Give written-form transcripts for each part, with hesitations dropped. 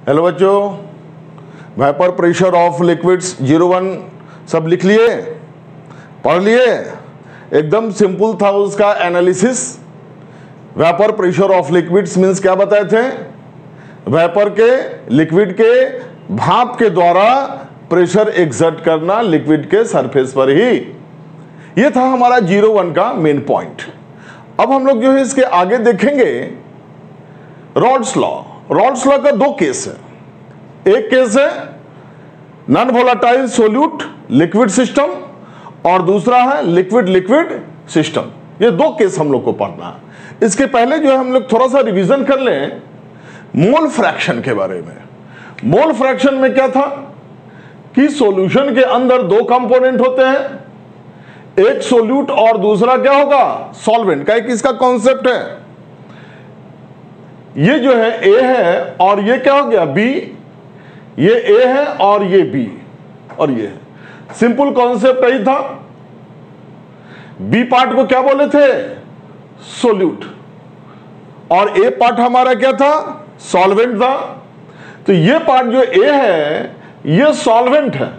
Hello बच्चों, vapour pressure of liquids 01 सब लिख लिए, पढ़ लिए। एकदम सिंपल था उसका analysis. Vapour pressure of liquids means क्या बताए थे? वेपर के लिक्विड के भाप के द्वारा प्रेशर एक्सर्ट करना लिक्विड के सरफेस पर ही। यह था हमारा 01 का मेन पॉइंट। अब हम लोग जो है इसके आगे देखेंगे रॉड्स लॉ। रॉड्स लॉ का दो केस है। एक केस है non volatile solute liquid system और दूसरा है लिक्विड लिक्विड सिस्टम। ये दो केस हम लोग को पढ़ना है। इसके पहले जो है हम लोग थोड़ा सा रिवीजन कर लें मोल फ्रैक्शन के बारे में। मोल फ्रैक्शन में क्या था कि सॉल्यूशन के अंदर दो कंपोनेंट होते हैं, एक सोल्यूट और दूसरा क्या होगा? सॉल्वेंट का एक इसका कॉन्सेप्ट है। ये जो है ए है और ये क्या हो गया? बी। ये ए है और ये बी और ये है। सिंपल कॉन्सेप्ट यही था। बी पार्ट को क्या बोले थे? सोल्यूट। और ए पार्ट हमारा क्या था? सॉल्वेंट था। तो ये पार्ट जो ए है ये सॉल्वेंट है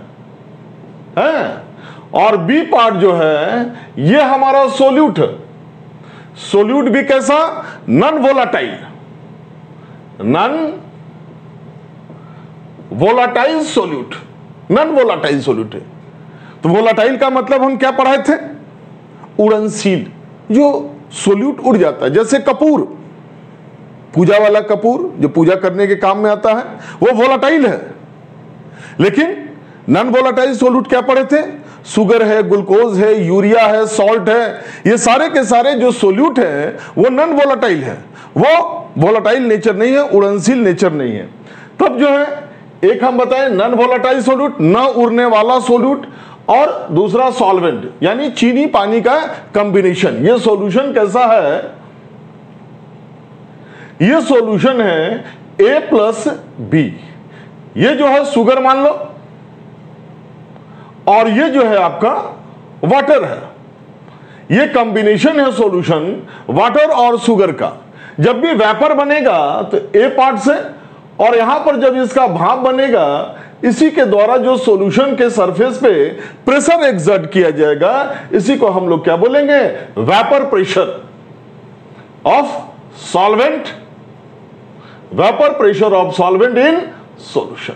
और बी पार्ट जो है ये हमारा सोल्यूट है। सोल्यूट भी कैसा? Non volatile. Non volatile solute, non volatile solute है। तो वोलेटाइल का मतलब हम क्या पढ़ाए थे? उड़नशील, जो सोल्यूट उड़ जाता है। जैसे कपूर, पूजा वाला कपूर जो पूजा करने के काम में आता है वो वोलेटाइल है। लेकिन नॉन वोलेटाइल सोल्यूट क्या पढ़े थे? शुगर है, ग्लूकोज है, यूरिया है, सॉल्ट है। ये सारे के सारे जो सोल्यूट है वो नॉन वोलेटाइल है। वो वोलेटाइल नेचर नहीं है, उड़नशील नेचर नहीं है। तब जो है एक हम बताएं नॉन वोलेटाइल सोल्यूट, न उड़ने वाला सोल्यूट, और दूसरा सॉल्वेंट यानी चीनी पानी का कॉम्बिनेशन। ये सॉल्यूशन कैसा है? ये सॉल्यूशन है A प्लस बी। ये जो है शुगर मान लो और ये जो है आपका वाटर है। ये कॉम्बिनेशन है सॉल्यूशन वाटर और शुगर का। जब भी वेपर बनेगा तो ए पार्ट से, और यहां पर जब इसका भाप बनेगा इसी के द्वारा जो सॉल्यूशन के सरफेस पे प्रेशर एक्सर्ट किया जाएगा, इसी को हम लोग क्या बोलेंगे? Vapour pressure of solvent. Vapour pressure of solvent in solution,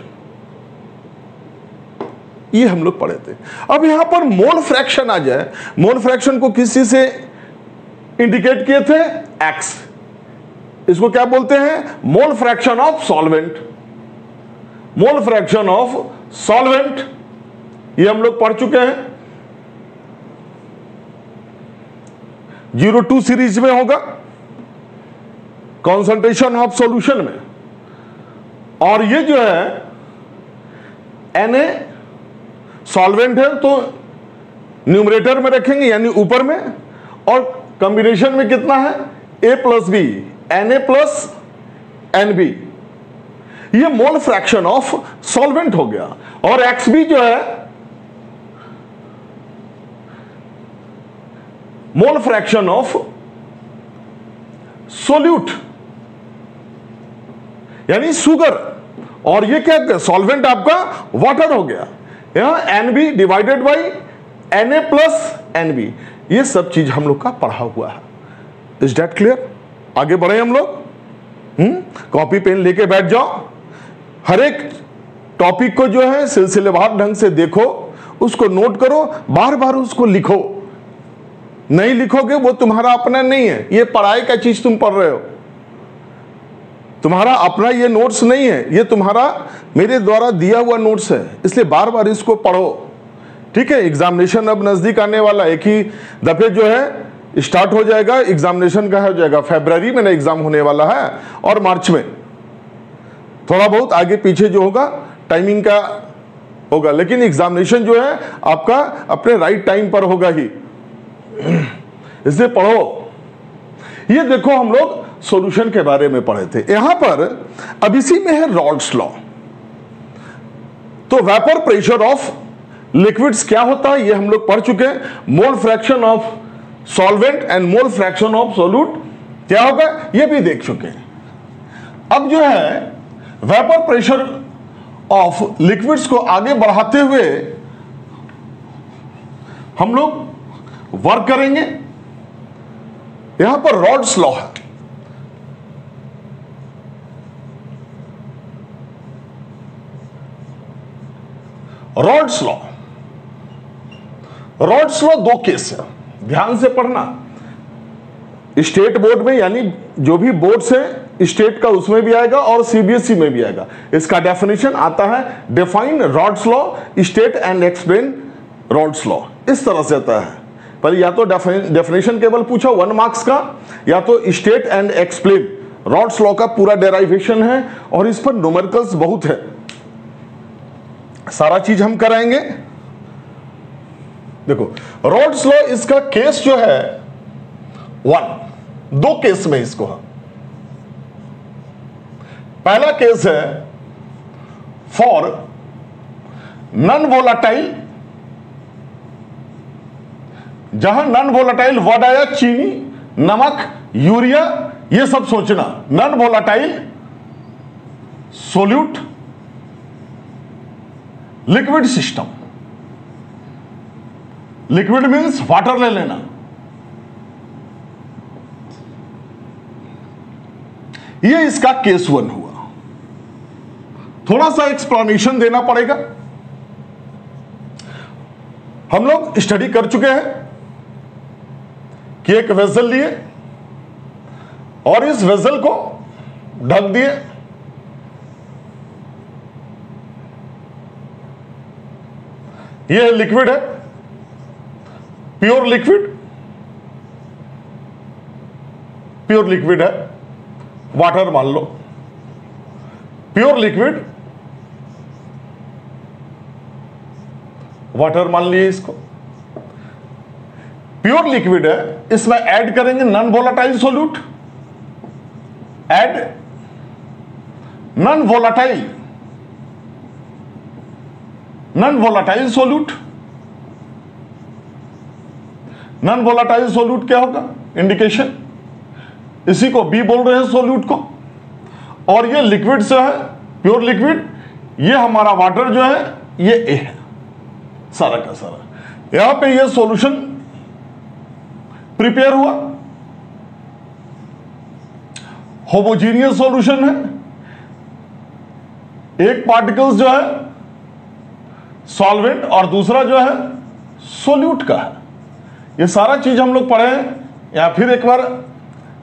ये हम लोग पढ़े थे। अब यहां पर मोल फ्रैक्शन आ जाए। मोल फ्रैक्शन को किसी से इंडिकेट किए थे? एक्स। इसको क्या बोलते हैं? मोल fraction of solvent. Mole fraction of solvent ये हम लोग पढ़ चुके हैं। 02 सीरीज में होगा कंसंट्रेशन ऑफ सॉल्यूशन में। और ये जो है Na सॉल्वेंट है तो न्यूमरेटर में रखेंगे यानी ऊपर में, और कॉम्बिनेशन में कितना है? A plus B, Na plus Nb। ये मोल फ्रैक्शन ऑफ सॉल्वेंट हो गया। और Xb जो है मोल फ्रैक्शन ऑफ सोल्यूट यानी शुगर। और ये क्या? सॉल्वेंट आपका वाटर हो गया। यहां Nb divided by Na plus Nb। ये सब चीज हम लोग का पढ़ा हुआ है। Is that clear? आगे बढ़े हम लोग। कॉपी पेन लेके बैठ जाओ। हर एक टॉपिक को जो है सिलसिलेवार ढंग से देखो, उसको नोट करो, बार बार उसको लिखो। नहीं लिखोगे वो तुम्हारा अपना नहीं है। ये पढ़ाई का चीज तुम पढ़ रहे हो, तुम्हारा अपना ये नोट्स नहीं है। ये तुम्हारा मेरे द्वारा दिया हुआ नोट्स है, इसलिए बार बार इसको पढ़ो। ठीक है? एग्जामिनेशन अब नजदीक आने वाला। एक ही दफे जो है स्टार्ट हो जाएगा, एग्जामिनेशन का हो जाएगा। फरवरी में ना एग्जाम होने वाला है और मार्च में। थोड़ा बहुत आगे पीछे जो होगा टाइमिंग का होगा, लेकिन एग्जामिनेशन जो है आपका अपने राइट टाइम पर होगा ही। इसे पढ़ो। ये देखो हम लोग सॉल्यूशन के बारे में पढ़े थे। यहां पर अब इसी में है रॉड्स लॉ। तो वेपर प्रेशर ऑफ लिक्विड्स क्या होता है ये हम लोग पढ़ चुके हैं। मोल fraction of solvent and mole fraction of solute क्या होगा ये भी देख चुके हैं। अब जो है वेपर प्रेशर ऑफ लिक्विड्स को आगे बढ़ाते हुए हम लोग वर्क करेंगे। यहां पर रॉड्स लॉ है। रॉड्स लॉ, रॉड्स लॉ दो केस है, ध्यान से पढ़ना। स्टेट बोर्ड में, यानी जो भी बोर्ड से स्टेट का उसमें भी आएगा और सीबीएसई में भी आएगा। इसका डेफिनेशन आता है, define rods law, state and explain rods law, इस तरह से आता है। पर या तो डेफिनेशन केवल पूछा 1 मार्क्स का, या तो state and explain rods law का पूरा डेराइवेशन है, और इस पर न्यूमेरिकल्स बहुत है, सारा चीज हम कराएंगे। देखो रॉड्स लॉ, इसका केस जो है 1, 2 केस में इसको है। पहला केस है फॉर नॉन वोलाटाइल, जहां नॉन वोलाटाइल वर्ड आया चीनी, नमक, यूरिया, ये सब सोचना। Non volatile solute liquid system, liquid means water ले लेना। ये इसका केस 1 हुआ। थोड़ा सा एक्सप्लेनेशन देना पड़ेगा। हम लोग स्टडी कर चुके हैं कि एक वेसल लिए और इस वेसल को ढक दिए। ये लिक्विड है, प्योर लिक्विड, प्योर लिक्विड है, वाटर मान लो, प्योर लिक्विड वाटर मान लिए इसको। प्योर लिक्विड है, इसमें ऐड करेंगे non volatile solute, add non volatile, non volatile solute. Non volatile solute क्या होगा, इंडिकेशन, इसी को बी बोल रहे हैं सोल्यूट को। और ये लिक्विड से है, प्योर लिक्विड, ये हमारा वाटर जो है ये ए है, सारा का सारा। यहां पे ये सॉल्यूशन प्रिपेयर हुआ, होमोजीनियस सॉल्यूशन है। एक पार्टिकल्स जो है सॉल्वेंट और दूसरा जो है सोल्यूट का है। ये सारा चीज हम लोग पढ़े हैं, या फिर एक बार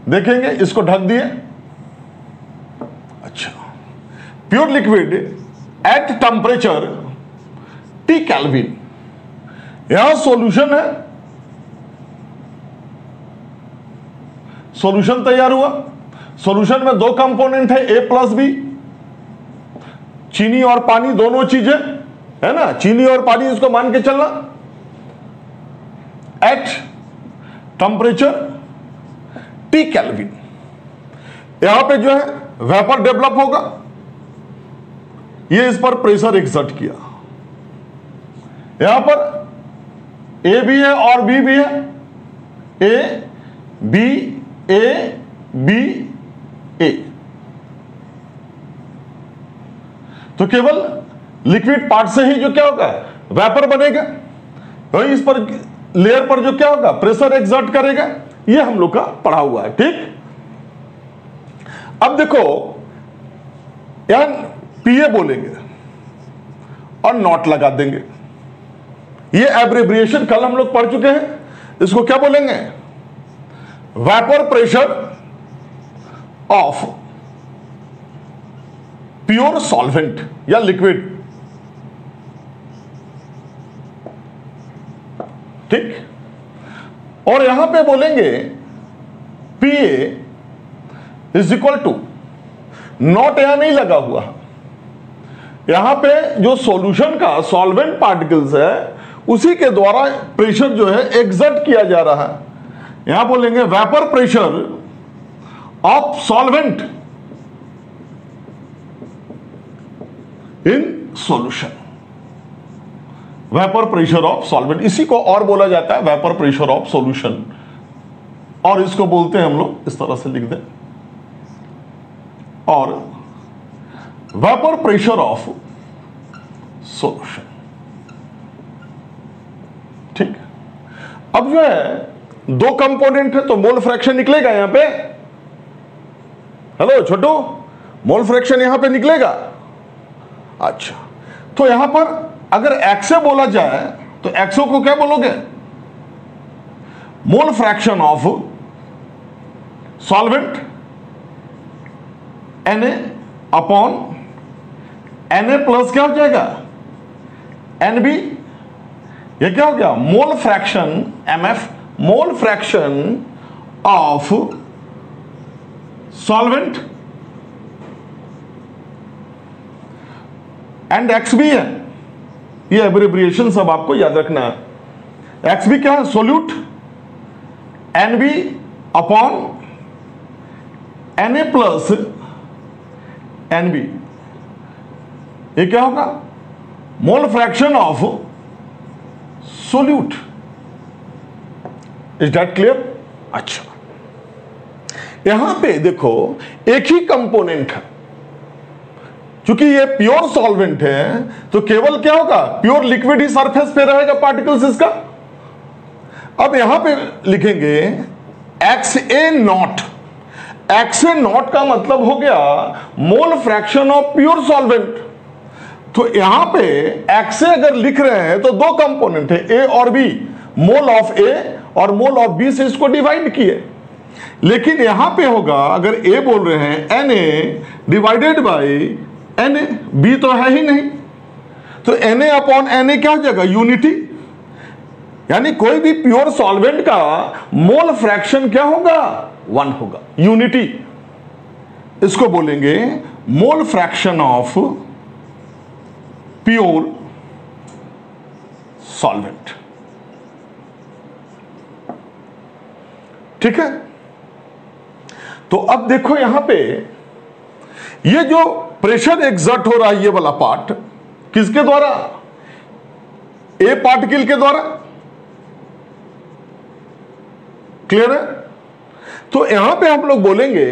देखेंगे। इसको ढक दिए। अच्छा, pure liquid at temperature T kelvin, यहां सॉल्यूशन है, सॉल्यूशन तैयार हुआ। सॉल्यूशन में 2 कंपोनेंट है, A प्लस B, चीनी और पानी, दोनों चीजें है ना, चीनी और पानी, इसको मान के चलना। एट टेम्परेचर T केल्विन, यहां पे जो है वेपर डेवलप होगा। ये इस पर प्रेशर एक्सर्ट किया, यहां पर A भी है और B भी है, A B A B A, तो केवल लिक्विड पार्ट से ही जो क्या होगा, वेपर बनेगा। वही इस पर लेयर पर जो क्या होगा, प्रेशर एक्सर्ट करेगा। ये हम लोग का पढ़ा हुआ है, ठीक। अब देखो यहां PA बोलेंगे और नॉट लगा देंगे। ये एब्रिविएशन कल हम लोग पढ़ चुके हैं। इसको क्या बोलेंगे, vapour pressure of pure solvent या लिक्विड, ठीक। और यहां पे बोलेंगे PA is equal to, nought यहां नहीं लगा हुआ, यहां पे जो सॉल्यूशन का सॉल्वेंट पार्टिकल्स है उसी के द्वारा प्रेशर जो है एक्सर्ट किया जा रहा है। यहां बोलेंगे vapour pressure of solvent in solution, vapour pressure of solvent, इसी को और बोला जाता है वेपर प्रेशर ऑफ सॉल्यूशन, और इसको बोलते हैं हम लोग, इस तरह से लिख दें। और वेपर प्रेशर ऑफ सॉल्यूशन। ठीक, अब जो है दो कंपोनेंट है तो मोल फ्रैक्शन निकलेगा यहां पे। हेलो छोटू, मोल फ्रैक्शन यहां पे निकलेगा। अच्छा, तो यहां पर अगर एक्स बोला जाए तो एक्सओ को क्या बोलोगे? मोल fraction of solvent Na upon Na plus क्या हो जाएगा? Nb। ये क्या हो गया? Mole fraction Mf, mole fraction of solvent and XB है। ये एब्रिविएशन सब आपको याद रखना है। XB क्या है? Solute Nb upon Na plus Nb। ये क्या होगा? मोल fraction of solute. Is that clear? अच्छा, यहां पे देखो एक ही कंपोनेंट है, क्योंकि ये प्योर सॉल्वेंट है तो केवल क्या होगा? प्योर लिक्विड ही सरफेस पे रहेगा पार्टिकल्स इसका। अब यहां पे लिखेंगे XA नॉट। XA नॉट का मतलब हो गया मोल फ्रैक्शन ऑफ प्योर सॉल्वेंट। तो यहां पे XA अगर लिख रहे हैं तो दो कंपोनेंट है A और B, मोल ऑफ A और मोल ऑफ B से इसको डिवाइड किए। लेकिन यहां पे होगा अगर A बोल रहे हैं Na divided by Na, B तो है ही नहीं, तो Na अपॉन Na क्या हो जाएगा? यूनिटी। यानी कोई भी प्योर सॉल्वेंट का मोल फ्रैक्शन क्या होगा? 1 होगा, यूनिटी। इसको बोलेंगे मोल फ्रैक्शन ऑफ प्योर सॉल्वेंट। ठीक है, तो अब देखो यहां पे ये जो प्रेशर एक्सर्ट हो रहा है ये वाला पार्ट किसके द्वारा? ए पार्टिकल के द्वारा। क्लियर है? तो यहां पे हम लोग बोलेंगे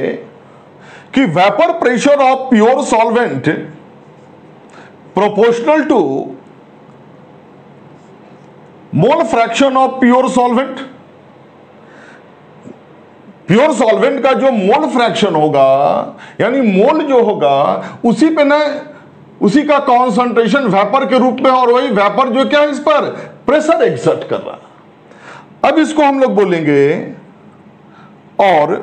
कि vapour pressure of pure solvent proportional to mole fraction of pure solvent. Pure solvent का जो मोल फ्रैक्शन होगा, यानी मोल जो होगा उसी पे ना, उसी का कॉन्सेंट्रेशन वेपर के रूप में, और वही वेपर जो क्या है इस पर प्रेशर एक्सर्ट कर रहा। अब इसको हम लोग बोलेंगे और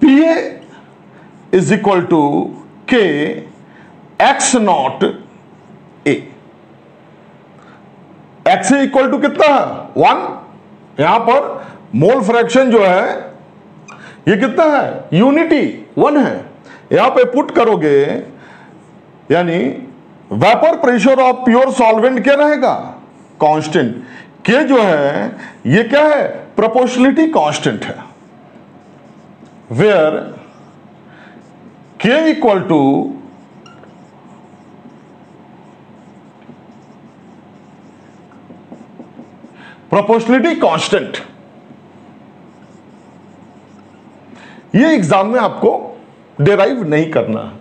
PA is equal to K X nought A। X equal to कितना है? 1। यहां पर मोल फ्रैक्शन जो है ये कितना है? यूनिटी 1 है। यहां पे पुट करोगे यानी vapour pressure of pure solvent क्या रहेगा? कांस्टेंट। के जो है ये क्या है? प्रोपोर्शनलिटी कांस्टेंट है, where K equal to proportionality constant. ये एग्जाम में आपको डिराइव नहीं करना है,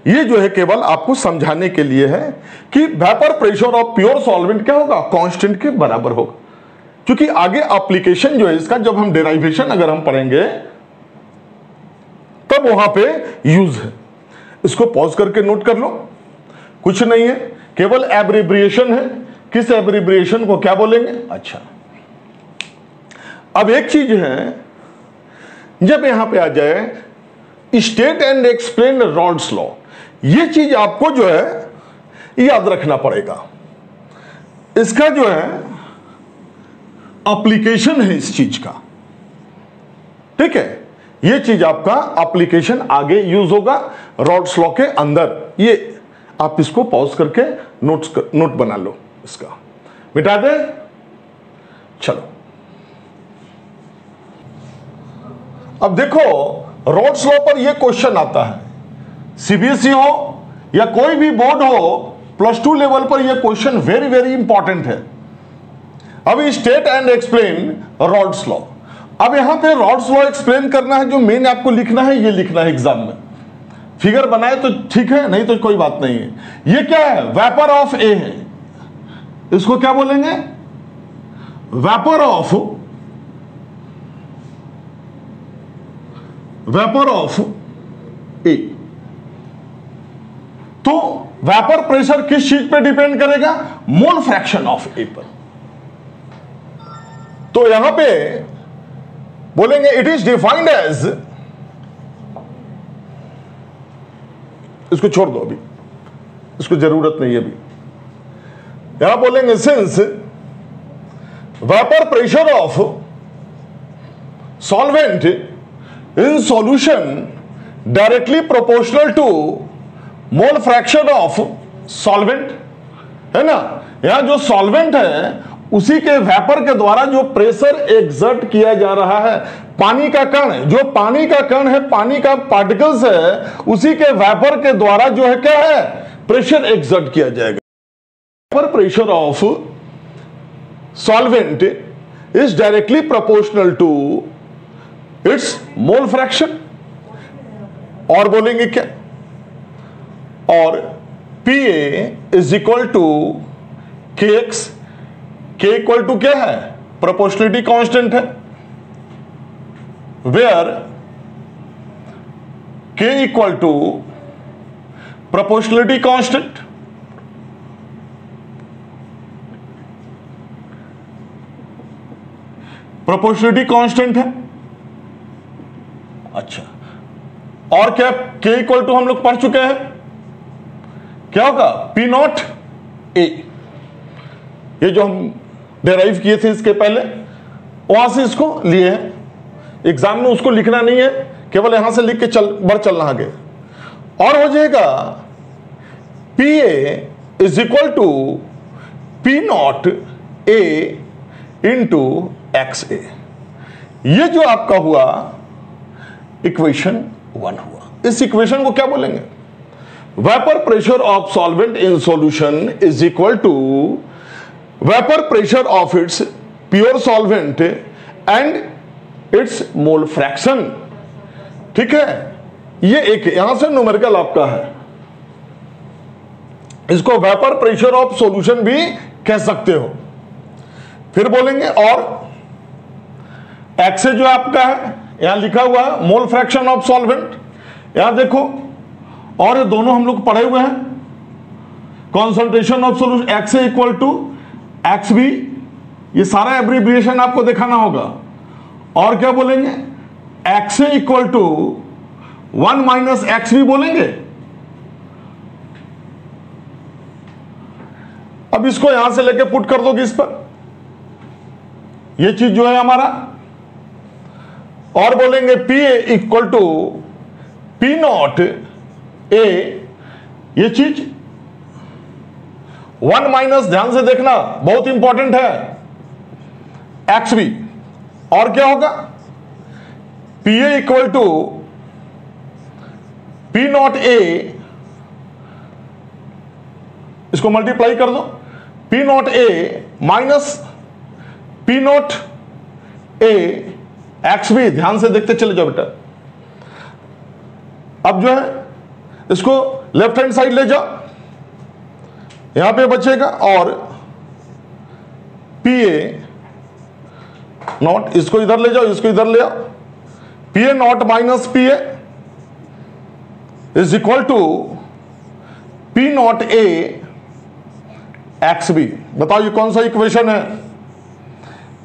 ये जो है केवल आपको समझाने के लिए है कि vapour pressure of pure solvent क्या होगा? कांस्टेंट के बराबर होगा। क्योंकि आगे एप्लीकेशन जो है इसका, जब हम डेराइवेशन अगर हम पढ़ेंगे तब वहां पे यूज है। इसको पॉज करके नोट कर लो, कुछ नहीं है, केवल एब्रिविएशन है। किस एब्रिविएशन को क्या बोलेंगे? अच्छा, अब एक चीज है, जब यहां पे आ जाए state and explain Rawls law, ये चीज आपको जो है याद रखना पड़ेगा। इसका जो है एप्लीकेशन है इस चीज का। ठीक है, ये चीज आपका एप्लीकेशन आगे यूज होगा रॉल्स लॉ के अंदर। ये आप इसको पॉज करके नोट बना लो, इसका मिटा दे। चलो अब देखो, रॉल्स लॉ पर यह क्वेश्चन आता है, सीबीएसई हो या कोई भी बोर्ड हो, +2 लेवल पर यह क्वेश्चन वेरी वेरी इंपॉर्टेंट है। अभी state and explain Rawls law. अब यहां पे रॉल्स लॉ एक्सप्लेन करना है, जो मेन आपको लिखना है ये लिखना है एग्जाम में। फिगर बनाए तो ठीक है, नहीं तो कोई बात नहीं है। ये क्या है? वेपर ऑफ ए है, इसको क्या बोलेंगे? वेपर ऑफ ए। तो वेपर प्रेशर किस चीज पे डिपेंड करेगा? मोल फ्रैक्शन ऑफ ए पर। तो यहां पे बोलेंगे इट इज डिफाइंड एज, इसको छोड़ दो अभी, इसको जरूरत नहीं है अभी। यहां बोलेंगे since vapour pressure of solvent in solution directly proportional to mole fraction of solvent, है ना। यहां जो सॉल्वेंट है उसी के वेपर के द्वारा जो प्रेशर एक्सर्ट किया जा रहा है, पानी का कण, जो पानी का कण है, पानी का पार्टिकल्स है, उसी के वेपर के द्वारा जो है क्या है? प्रेशर एक्सर्ट किया जाएगा। Vapour pressure of solvent is directly proportional to its mole fraction. और बोलेंगे क्या? और Pa is equal to kx, k equal to क्या है? प्रोपोर्शनलिटी कांस्टेंट है, where k equal to proportionality constant. Proportionality constant है। अच्छा, और क्या? k इक्वल टू हम लोग पढ़ चुके हैं, क्या होगा? P नॉट A, ये जो हम डेराइव किए थे इसके पहले, वहां से इसको लिए हैं। एग्जाम में उसको लिखना नहीं है, केवल यहां से लिख के चलना आगे। और हो जाएगा Pa is equal to P naught A into X A. ये जो आपका हुआ इक्वेशन 1 हुआ। इस इक्वेशन को क्या बोलेंगे? Vapour pressure of solvent in solution is equal to vapour pressure of its pure solvent and its mole fraction. ठीक है, ये एक यहां से न्यूमेरिकल आपका है, इसको वेपर प्रेशर ऑफ सॉल्यूशन भी कह सकते हो। फिर बोलेंगे और एक्स जो आपका है, यहां लिखा हुआ है मोल फ्रैक्शन ऑफ सॉल्वेंट, यहां देखो, और ये दोनों हम लोग पढ़े हुए हैं। Concentration of solution x equal to x B, ये सारा एब्रिविएशन आपको दिखाना होगा। और क्या बोलेंगे? X equal to 1 minus x B बोलेंगे। अब इसको यहां से लेके पुट कर दोगे इस पर, ये चीज जो है हमारा। और बोलेंगे P equal to P not A, ये चीज 1 माइनस, ध्यान से देखना बहुत इंपॉर्टेंट है, एक्स बी। और क्या होगा? P A equal to P not A, इसको मल्टीप्लाई कर दो, P not A minus P not A x B. ध्यान से देखते चले जाओ बेटा। अब जो है इसको लेफ्ट हैंड साइड ले जाओ, यहां पे बचेगा और पी ए नॉट, इसको इधर ले जाओ, इसको इधर ले आओ, P A nought minus P A is equal to P not A x B. बताओ ये कौन सा इक्वेशन है?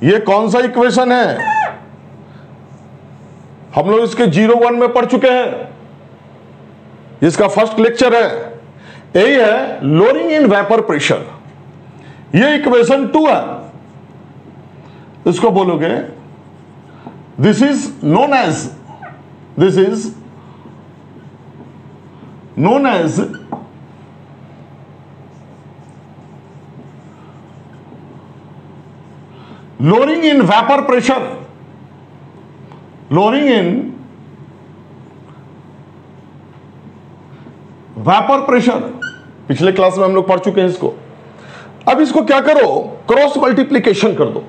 ये कौन सा इक्वेशन है? हम लोग इसके 0-1 में पढ़ चुके हैं, इसका फर्स्ट लेक्चर है। यही है लोअरिंग इन वेपर प्रेशर। ये इक्वेशन 2 है, इसको बोलोगे this is known as lowering in vapour pressure. Lowering in vapour pressure पिछले क्लास में हम लोग पढ़ चुके हैं इसको। अब इसको क्या करो? क्रॉस मल्टीप्लीकेशन कर दो।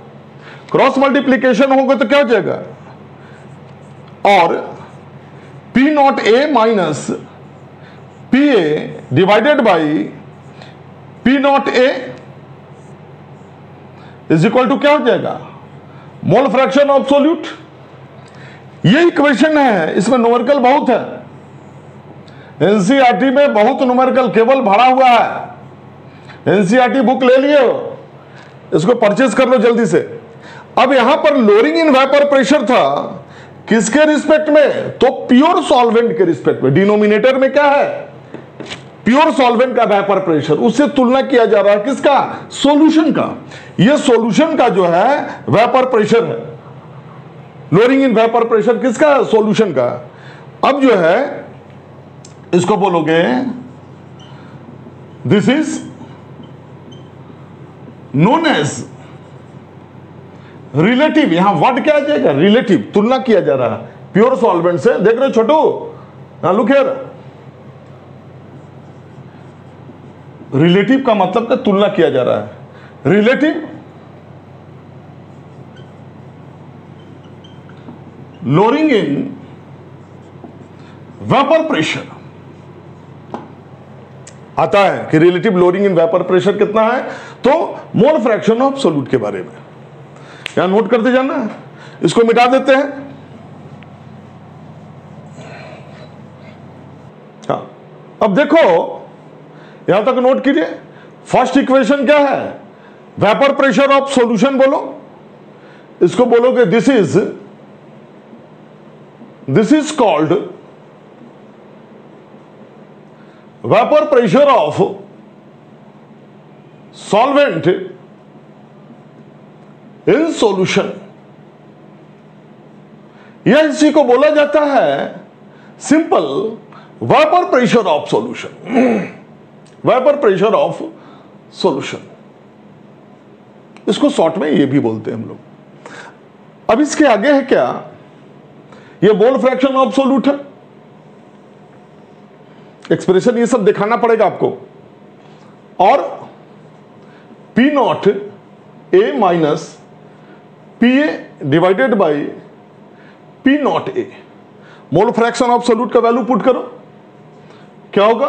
क्रॉस मल्टीप्लीकेशन होगा तो क्या हो जाएगा? और P not A minus P A divided by P not A is equal to क्या हो जाएगा, मोल फ्रैक्शन ऑफ सोल्यूट। ये इक्वेशन है, इसमें न्यूमेरिकल बहुत है, एनसीईआरटी में बहुत न्यूमेरिकल केवल भरा हुआ है। एनसीईआरटी बुक ले लिए हो, इसको परचेज कर लो जल्दी से। अब यहां पर लोअरिंग इन वेपर प्रेशर था, किसके रिस्पेक्ट में, तो प्योर सॉल्वेंट के रिस्पेक्ट में। डिनोमिनेटर में क्या है, प्योर सॉल्वेंट का वेपर प्रेशर, उससे तुलना किया जा रहा है किसका, सॉल्यूशन का। यह सॉल्यूशन का जो है वेपर प्रेशर है, लोअरिंग इन वेपर प्रेशर किसका, सॉल्यूशन का। अब जो है इसको बोलोगे this is known as relative. यहां वर्ड क्या आ जाएगा, रिलेटिव, तुलना किया जा रहा है प्योर सॉल्वेंट से। देख रहे हो छोटू, लुक हियर, रिलेटिव का मतलब क्या, तुलना किया जा रहा है। Relative lowering in vapour pressure आता है कि relative lowering in vapour pressure कितना है, तो मोल फ्रैक्शन ऑफ सोल्यूट के बारे में यहां नोट करते जाना। इसको मिटा देते हैं। हाँ, अब देखो यहां तक नोट कीजिए। फर्स्ट इक्वेशन क्या है, वेपर प्रेशर ऑफ सॉल्यूशन बोलो, इसको बोलोगे this is called vapour pressure of solvent in solution. यह इसी को बोला जाता है simple vapour pressure of solution. Vapour pressure of solution, इसको शॉर्ट में ये भी बोलते हैं हम लोग। अब इसके आगे है क्या, ये मोल फ्रैक्शन ऑफ सोल्यूट है। एक्सप्रेशन ये सब दिखाना पड़ेगा आपको। और P not A minus P A divided by P not A, mole fraction of solute का वैल्यू पुट करो, क्या होगा,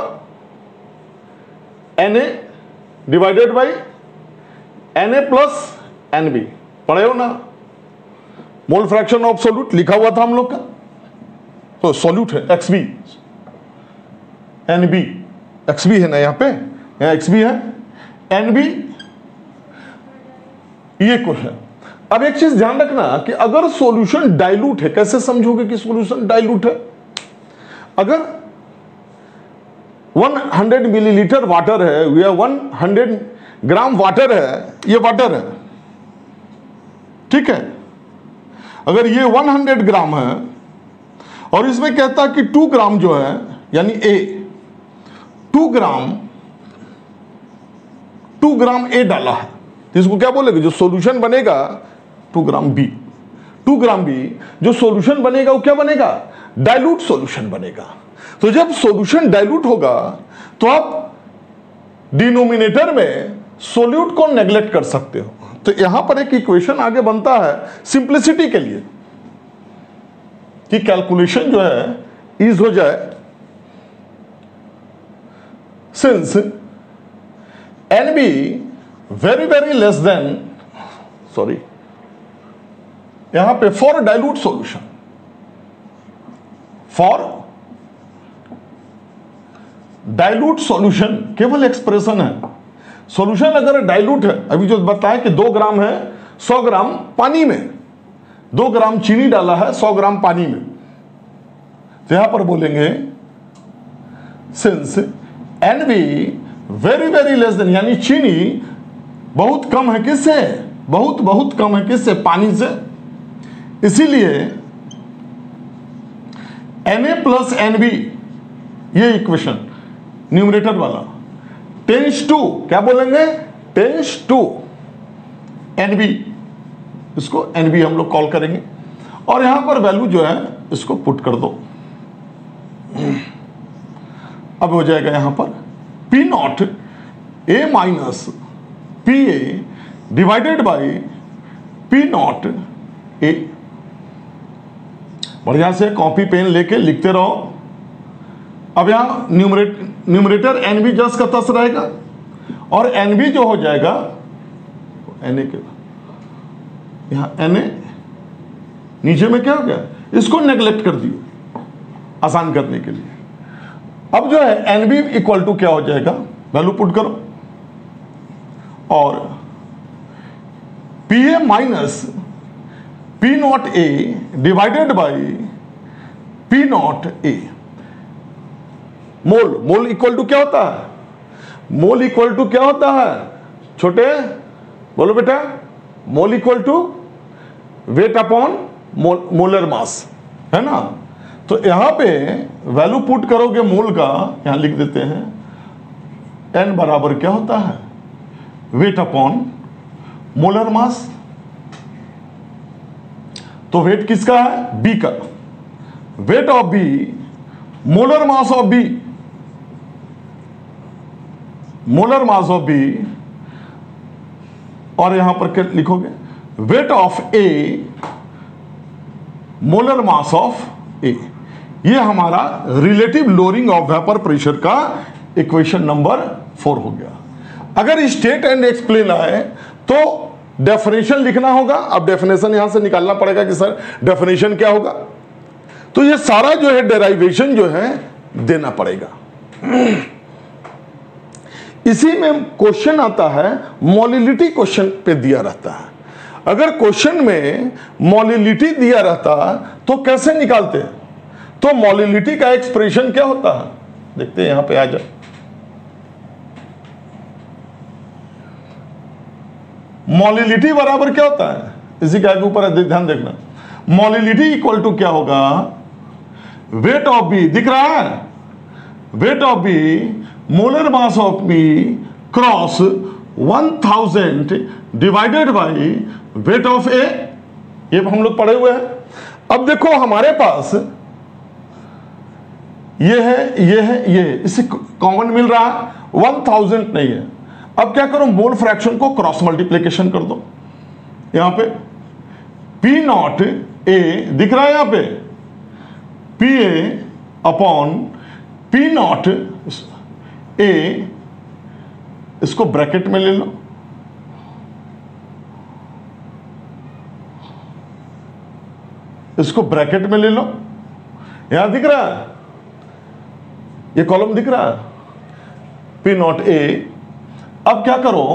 N A divided by N A plus N B. पढ़े हो ना, मोल फ्रैक्शन ऑफ सोल्यूट लिखा हुआ था हम लोग का, तो सोल्यूट है X B, N B, X B है ना, यहां पे यहां एक्स बी है, एन बी ये कुछ है। अब एक चीज ध्यान रखना कि अगर सॉल्यूशन डाइल्यूट है, कैसे समझोगे कि सॉल्यूशन डाइल्यूट है, अगर 100 मिलीलीटर वाटर है या 100 ग्राम वाटर है, ये वाटर है, ठीक है, अगर ये 100 ग्राम है और इसमें कहता कि 2 ग्राम जो है यानी ए, 2 ग्राम ए डाला है, तो इसको क्या बोलेगा, जो सॉल्यूशन बनेगा 2 ग्राम बी। 2 ग्राम बी जो सॉल्यूशन बनेगा वो क्या बनेगा, डाइल्यूट सॉल्यूशन बनेगा। तो जब सॉल्यूशन डाइल्यूट होगा तो आप डिनोमिनेटर में सोल्यूट को नेग्लेक्ट कर सकते हो। तो यहां पर एक इक्वेशन आगे बनता है सिंप्लिसिटी के लिए कि कैलकुलेशन जो है ईज हो जाए। Since N B very very less than, sorry यहां पे for dilute solution, for dilute solution केवल एक्सप्रेशन है। सॉल्यूशन अगर डाइल्यूट है, अभी जो बताया कि 2 ग्राम है 100 ग्राम पानी में, 2 ग्राम चीनी डाला है 100 ग्राम पानी में, तो यहां पर बोलेंगे since N B very very less than, यानी चीनी बहुत कम है किससे, बहुत कम है किससे, पानी से, इसीलिए N A plus N B, ये इक्वेशन न्यूमरेटर वाला टेंस टू, क्या बोलेंगे, टेंस टू एन बी, इसको एन बी हम लोग कॉल करेंगे। और यहां पर वैल्यू जो है इसको पुट कर दो, अब हो जाएगा यहां पर P not A minus P A divided by P not a. बढ़िया से कॉपी पेन लेके लिखते रहो। अब यहां न्यूमरेटर न्यूमरेटर एन बी जस का तस रहेगा और एन बी जो हो जाएगा एन ए के यहां एन ए, नीचे में क्या हो गया, इसको नेग्लेक्ट कर दियो आसान करने के लिए। अब जो है एन बी इक्वल टू क्या हो जाएगा, वैल्यू पुट करो और P A minus P not A divided by P not A. Mole, mole equal to क्या होता है, मोल इक्वल टू क्या होता है छोटे, बोलो बेटा, mole equal to weight upon molar mass, है ना। तो यहां पे वैल्यू पुट करोगे मोल का, यहां लिख देते हैं एन बराबर क्या होता है, वेट अपॉन मोलर मास। तो वेट किसका है, बी का, weight of B molar mass of B, molar mass of B, और यहां पर क्या लिखोगे, weight of A molar mass of A. ये हमारा relative lowering of vapour pressure का इक्वेशन नंबर 4 हो गया। अगर स्टेट एंड एक्सप्लेन आए तो डेफिनेशन लिखना होगा। अब डेफिनेशन यहां से निकालना पड़ेगा कि सर डेफिनेशन क्या होगा, तो ये सारा जो है डेराइवेशन जो है देना पड़ेगा। इसी में क्वेश्चन आता है, मोलिलिटी क्वेश्चन पे दिया रहता है। अगर क्वेश्चन में मोलिलिटी दिया रहता तो कैसे निकालते, तो मोलिलिटी का एक्सप्रेशन क्या होता है, देखते हैं यहां पे आ जाए। मोलिलिटी बराबर क्या होता है, इसी के आगे ऊपर ध्यान देखना, मोलिलिटी इक्वल टू क्या होगा, वेट ऑफ बी, दिख रहा है, weight of B molar mass of B cross 1000 divided by weight of A. ये हम लोग पढ़े हुए हैं। अब देखो हमारे पास ये है, ये है, ये है, इससे कॉमन मिल रहा है, 1000 नहीं है। अब क्या करो, मोल फ्रैक्शन को क्रॉस मल्टीप्लिकेशन कर दो। यहां पे पी नॉट ए दिख रहा है, यहां पे P A upon P not A, इसको ब्रैकेट में ले लो, इसको ब्रैकेट में ले लो, यहां दिख रहा है, ये कॉलम दिख रहा है, पी नॉट ए। अब क्या करो,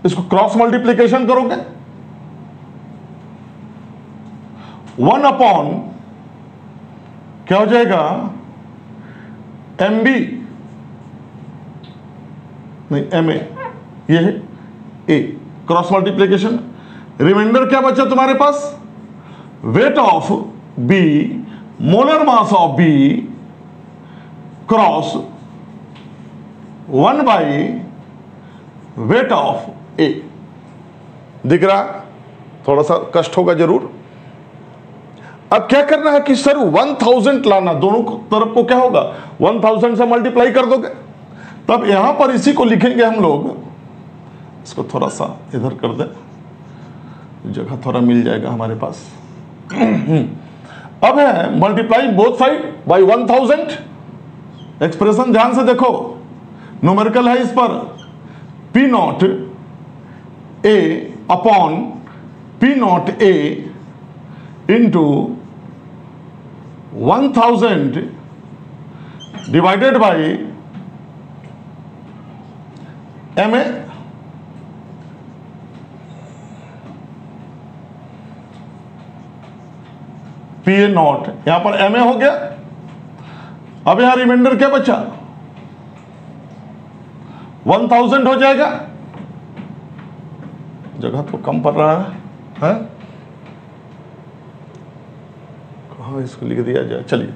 इसको क्रॉस मल्टीप्लिकेशन करोगे, 1 अपॉन क्या हो जाएगा, एम बी नहीं एम ए, ये है ए, क्रॉस मल्टीप्लिकेशन, रिमाइंडर क्या बचा तुम्हारे पास, weight of B molar mass of B cross 1 by weight of A. दिख रहा, थोड़ा सा कष्ट होगा जरूर। अब क्या करना है कि सर 1000 लाना, दोनों तरफ को क्या होगा, 1000 से मल्टीप्लाई कर दोगे, तब यहां पर इसी को लिखेंगे हम लोग, इसको थोड़ा सा इधर कर दे, जगह थोड़ा मिल जाएगा हमारे पास। अब है multiply both side by 1000। Expression ध्यान से देखो, न्यूमेरिकल है इस पर, P not A upon P not A into 1000 divided by M A. P A naught, यहां पर एम ए हो गया। अब यहां रिमाइंडर क्या बचा, 1000 हो जाएगा, जगह तो कम पड़ रहा है? कहां इसको लिख दिया जाए, चलिए,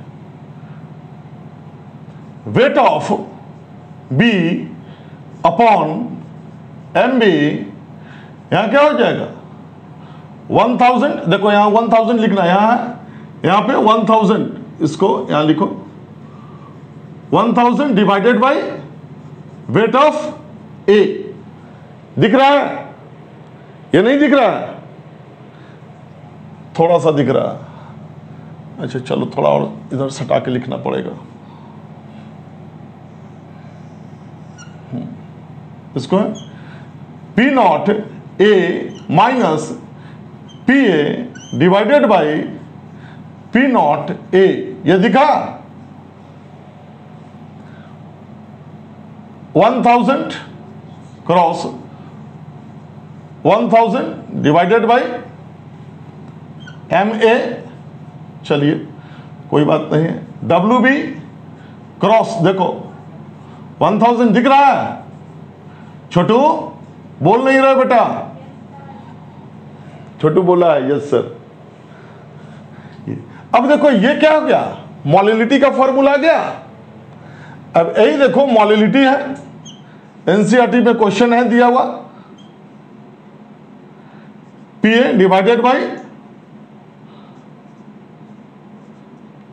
weight of B upon M B, यहां क्या हो जाएगा, 1000, देखो यहां 1000 लिखना, यहां पे 1000, इसको यहां लिखो, 1000 divided by weight of A. दिख रहा है, ये नहीं दिख रहा है, थोड़ा सा दिख रहा है, अच्छा चलो थोड़ा और इधर सटा के लिखना पड़ेगा। इसको है P not A minus P A divided by P not A, ये दिखा 1000 cross 1000 divided by M A, चलिए कोई बात नहीं है, डब्ल्यू बी क्रॉस देखो 1000 दिख रहा है, छोटू बोल नहीं रहे बेटा, छोटू बोला है यस सर। अब देखो ये क्या हो गया, मोलिलिटी का फॉर्मूला आ गया। अब यही देखो मोलिलिटी है, एनसीईआरटी में क्वेश्चन है दिया हुआ, P A divided by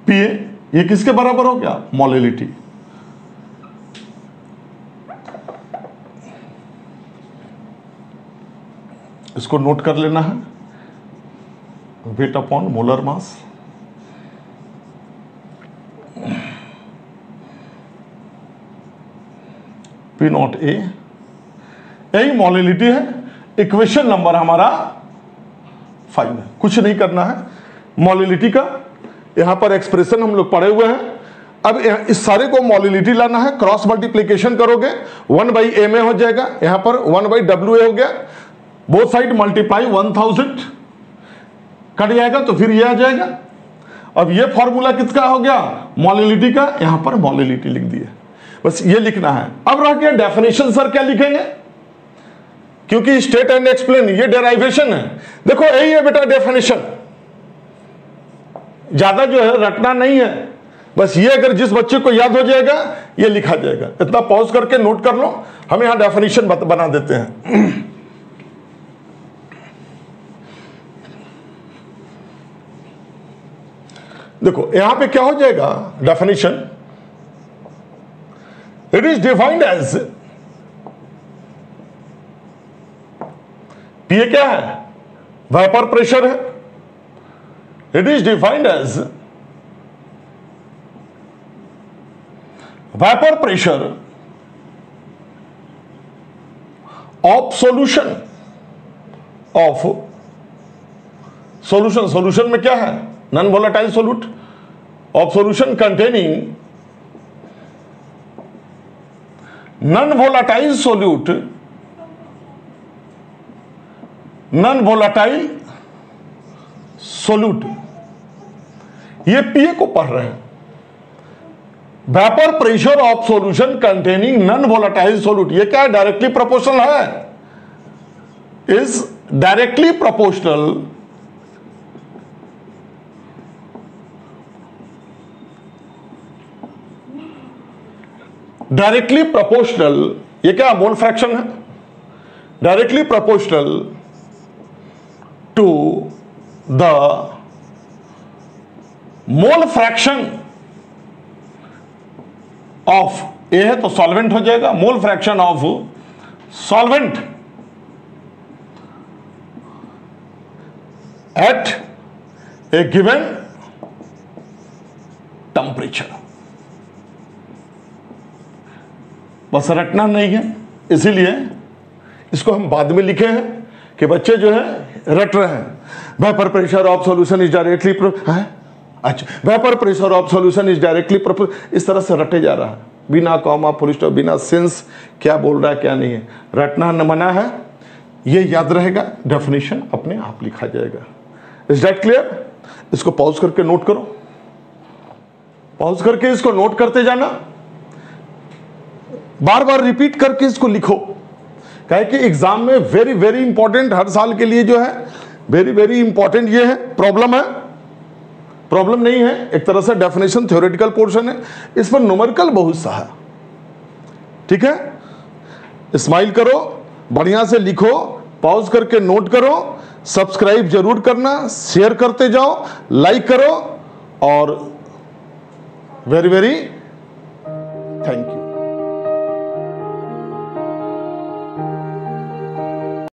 P A, ये किसके बराबर हो गया, मोलिलिटी। इसको नोट कर लेना है, wait upon molar mass. P not a, यही मोलिलिटी है। इक्वेशन नंबर हमारा 5 है, कुछ नहीं करना है। मोलिलिटी का यहां पर एक्सप्रेशन हम लोग पढ़े हुए हैं। अब इस सारे को मोलिलिटी लाना है, क्रॉस मल्टीप्लीकेशन करोगे 1 बाई ए में हो जाएगा, यहां पर 1 बाई डब्ल्यू ए हो गया, बोथ साइड मल्टीप्लाई 1000 कट जाएगा तो फिर ये आ जाएगा। अब ये फॉर्मूला किसका हो गया, मोलिलिटी का, यहां पर मोलिलिटी लिख दिए, बस ये लिखना है। अब रह गया डेफिनेशन, सर क्या लिखेंगे, क्योंकि स्टेट एंड एक्सप्लेन ये डेराइवेशन है। देखो यही है बेटा डेफिनेशन, ज्यादा जो है रटना नहीं है, बस ये अगर जिस बच्चे को याद हो जाएगा ये लिखा जाएगा। इतना पॉज करके नोट कर लो, हम यहां डेफिनेशन बना देते हैं। देखो यहां पे क्या हो जाएगा definition, it is defined as, PA क्या है, वेपर प्रेशर है, it is defined as vapour pressure of solution of solution, solution में क्या है, non volatile solute of solution containing non volatile solute, non volatile solute, ये PA को पढ़ रहे हैं। Vapour pressure of solution containing non volatile solute, ये क्या है, डायरेक्टली प्रोपोर्शनल है, is directly proportional directly proportional, ये क्या मोल फ्रैक्शन है, directly proportional to the mole fraction of A है तो सॉल्वेंट हो जाएगा, mole fraction of solvent at a given temperature. बस रटना नहीं है, इसीलिए इसको हम बाद में लिखे हैं कि बच्चे जो है रट रहे हैं। Vapour pressure of solution is directly, अच्छा vapour pressure of solution is directly, इस तरह से रटे जा रहा है, बिना कॉमा फुल स्टॉप, बिना सेंस क्या बोल रहा है क्या नहीं है, रटना न मना है, ये याद रहेगा, डेफिनेशन अपने आप लिखा जाएगा। Is that clear? इसको पॉज करके नोट करो, पॉज करके इसको नोट करते जाना, बार बार रिपीट करके इसको लिखो, कहे कि एग्जाम में वेरी वेरी इंपॉर्टेंट, हर साल के लिए जो है वेरी वेरी इंपॉर्टेंट ये है, प्रॉब्लम है, प्रॉब्लम नहीं है, एक तरह से डेफिनेशन थ्योरेटिकल पोर्शन है, इस पर न्यूमेरिकल बहुत सा है। ठीक है, स्माइल करो, बढ़िया से लिखो, पॉज करके नोट करो, सब्सक्राइब जरूर करना, शेयर करते जाओ, लाइक करो, और वेरी वेरी थैंक यू।